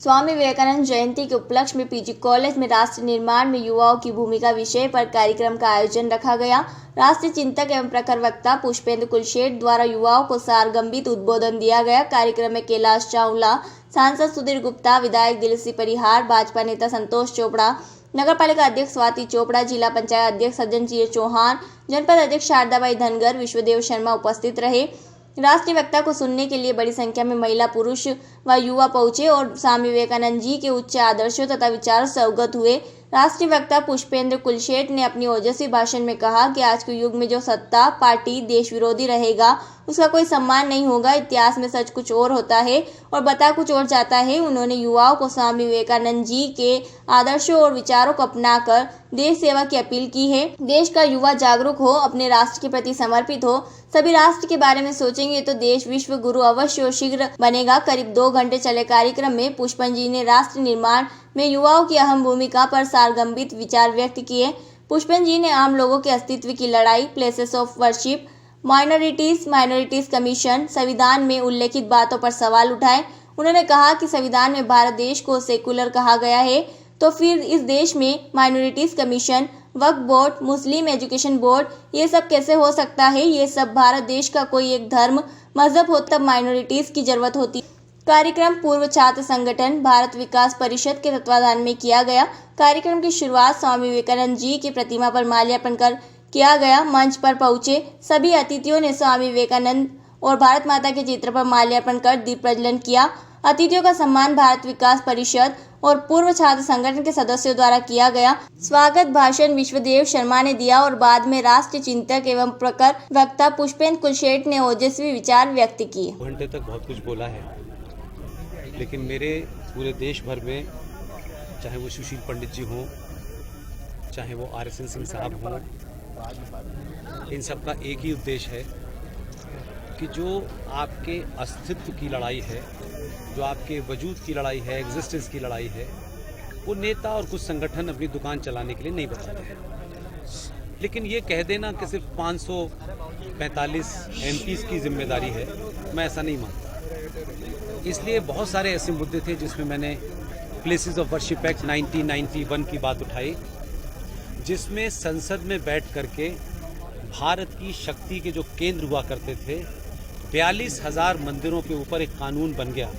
स्वामी विवेकानंद जयंती के उपलक्ष्य में पीजी कॉलेज में राष्ट्र निर्माण में युवाओं की भूमिका विषय पर कार्यक्रम का आयोजन रखा गया। राष्ट्रीय चिंतक एवं प्रखर वक्ता पुष्पेंद्र कुलशेठ द्वारा युवाओं को सारगर्भित उद्बोधन दिया गया। कार्यक्रम में कैलाश चावला, सांसद सुधीर गुप्ता, विधायक दिलीप सिंह परिहार, भाजपा नेता संतोष चोपड़ा, नगर पालिका अध्यक्ष स्वाति चोपड़ा, जिला पंचायत अध्यक्ष सज्जन सिंह चौहान, जनपद अध्यक्ष शारदाबाई धनगर, विश्वदेव शर्मा उपस्थित रहे। राष्ट्रीय वक्ता को सुनने के लिए बड़ी संख्या में महिला, पुरुष व युवा पहुंचे और स्वामी विवेकानंद जी के उच्च आदर्शों तथा विचारों से अवगत हुए। राष्ट्रीय वक्ता पुष्पेंद्र कुलशेठ ने अपनी ओजस्वी भाषण में कहा कि आज के युग में जो सत्ता पार्टी देश विरोधी रहेगा उसका कोई सम्मान नहीं होगा। इतिहास में सच कुछ और होता है और बता कुछ और जाता है। उन्होंने युवाओं को स्वामी विवेकानंद जी के आदर्शों और विचारों को अपनाकर देश सेवा की अपील की है। देश का युवा जागरूक हो, अपने राष्ट्र के प्रति समर्पित हो, सभी राष्ट्र के बारे में सोचेंगे तो देश विश्व गुरु अवश्य और शीघ्र बनेगा। करीब 2 घंटे चले कार्यक्रम में पुष्पन जी ने राष्ट्र निर्माण में युवाओं की अहम भूमिका पर सारगर्भित विचार व्यक्त किए। पुष्पन जी ने आम लोगों के अस्तित्व की लड़ाई, places of worship, minorities commission, संविधान में उल्लेखित बातों पर सवाल उठाए। उन्होंने कहा कि संविधान में भारत देश को सेकुलर कहा गया है, तो फिर इस देश में माइनॉरिटीज कमीशन, वक्फ बोर्ड, मुस्लिम एजुकेशन बोर्ड, ये सब कैसे हो सकता है? ये सब भारत देश का कोई एक धर्म मजहब हो तब माइनॉरिटीज की जरूरत होती। कार्यक्रम पूर्व छात्र संगठन भारत विकास परिषद के तत्वाधान में किया गया। कार्यक्रम की शुरुआत स्वामी विवेकानंद जी की प्रतिमा पर माल्यार्पण कर किया गया। मंच पर पहुंचे सभी अतिथियों ने स्वामी विवेकानंद और भारत माता के चित्र पर माल्यार्पण कर दीप प्रज्वलन किया। अतिथियों का सम्मान भारत विकास परिषद और पूर्व छात्र संगठन के सदस्यों द्वारा किया गया। स्वागत भाषण विश्वदेव शर्मा ने दिया और बाद में राष्ट्रीय चिंतक एवं प्रखर वक्ता पुष्पेंद्र कुलशेठ ने ओजस्वी विचार व्यक्त किए। घंटे तक बहुत कुछ बोला है, लेकिन मेरे पूरे देश भर में, चाहे वो सुशील पंडित जी हों, चाहे वो RSN सिंह साहब हों, इन सब का एक ही उद्देश्य है कि जो आपके अस्तित्व की लड़ाई है, जो आपके वजूद की लड़ाई है, एग्जिस्टेंस की लड़ाई है, वो नेता और कुछ संगठन अपनी दुकान चलाने के लिए नहीं बताते हैं। लेकिन ये कह देना कि सिर्फ 545 MPs की जिम्मेदारी है, मैं ऐसा नहीं मानता। इसलिए बहुत सारे ऐसे मुद्दे थे जिसमें मैंने प्लेसेस ऑफ वर्शिप एक्ट 1991 की बात उठाई, जिसमें संसद में बैठ करके भारत की शक्ति के जो केंद्र हुआ करते थे, 42,000 मंदिरों के ऊपर एक कानून बन गया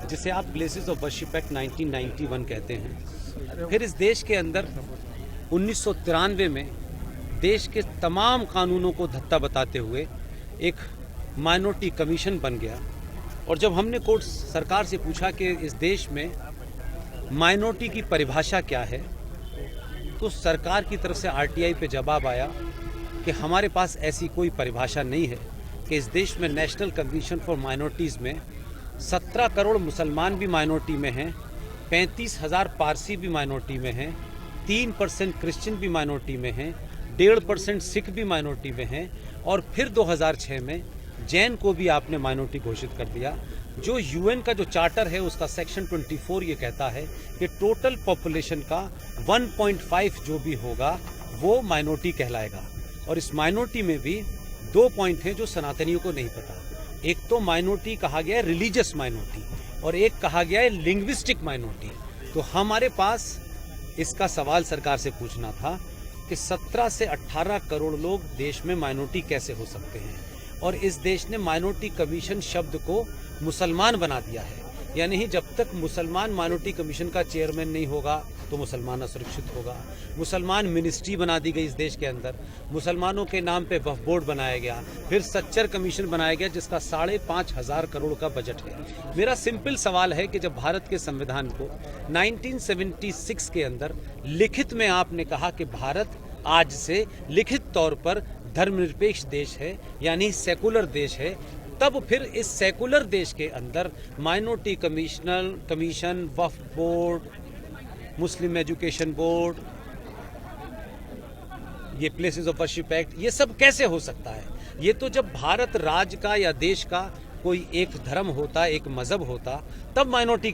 जिसे आप प्लेसेस ऑफ वर्शिप एक्ट 1991 कहते हैं। फिर इस देश के अंदर 1993 में देश के तमाम कानूनों को धत्ता बताते हुए एक माइनॉरिटी कमीशन बन गया। और जब हमने कोर्ट सरकार से पूछा कि इस देश में माइनॉरिटी की परिभाषा क्या है, तो सरकार की तरफ से RTI पे जवाब आया कि हमारे पास ऐसी कोई परिभाषा नहीं है कि इस देश में नेशनल कमीशन फॉर माइनॉरिटीज़ में 17 करोड़ मुसलमान भी माइनॉरिटी में हैं, 35,000 पारसी भी माइनॉरिटी में हैं, 3% क्रिश्चियन भी माइनॉरिटी में हैं, 1.5% सिख भी माइनॉरिटी में हैं, और फिर 2006 में जैन को भी आपने माइनॉरिटी घोषित कर दिया। जो UN का जो चार्टर है उसका सेक्शन 24 ये कहता है कि टोटल पॉपुलेशन का 1.5 जो भी होगा वो माइनॉरिटी कहलाएगा। और इस माइनॉरिटी में भी 2 पॉइंट हैं जो सनातनियों को नहीं पता। एक तो माइनॉरिटी कहा गया है रिलीजियस माइनॉरिटी, और एक कहा गया है लिंग्विस्टिक माइनॉरिटी। तो हमारे पास इसका सवाल सरकार से पूछना था कि 17 से 18 करोड़ लोग देश में माइनॉरिटी कैसे हो सकते हैं, और इस देश ने माइनॉरिटी कमीशन शब्द को मुसलमान बना दिया है। यानी जब तक मुसलमान माइनॉरिटी कमीशन का चेयरमैन नहीं होगा तो मुसलमान असुरक्षित होगा। मुसलमान मिनिस्ट्री बना दी गई इस देश के अंदर, मुसलमानों के नाम पे वक्फ बोर्ड बनाया गया, फिर सच्चर कमीशन बनाया गया जिसका 5,500 करोड़ का बजट है। मेरा सिंपल सवाल है कि जब भारत के संविधान को 1976 के अंदर लिखित में आपने कहा कि भारत आज से लिखित तौर पर धर्मनिरपेक्ष देश है, यानी सेकुलर देश है, तब फिर इस सेकुलर देश के अंदर माइनॉरिटी कमीशन, वक्फ बोर्ड, मुस्लिम एजुकेशन बोर्ड, ये प्लेसेस ऑफ वर्शिप एक्ट, ये सब कैसे हो सकता है? ये तो जब भारत राज्य का या देश का कोई एक धर्म होता, एक मजहब होता, तब माइनॉरिटी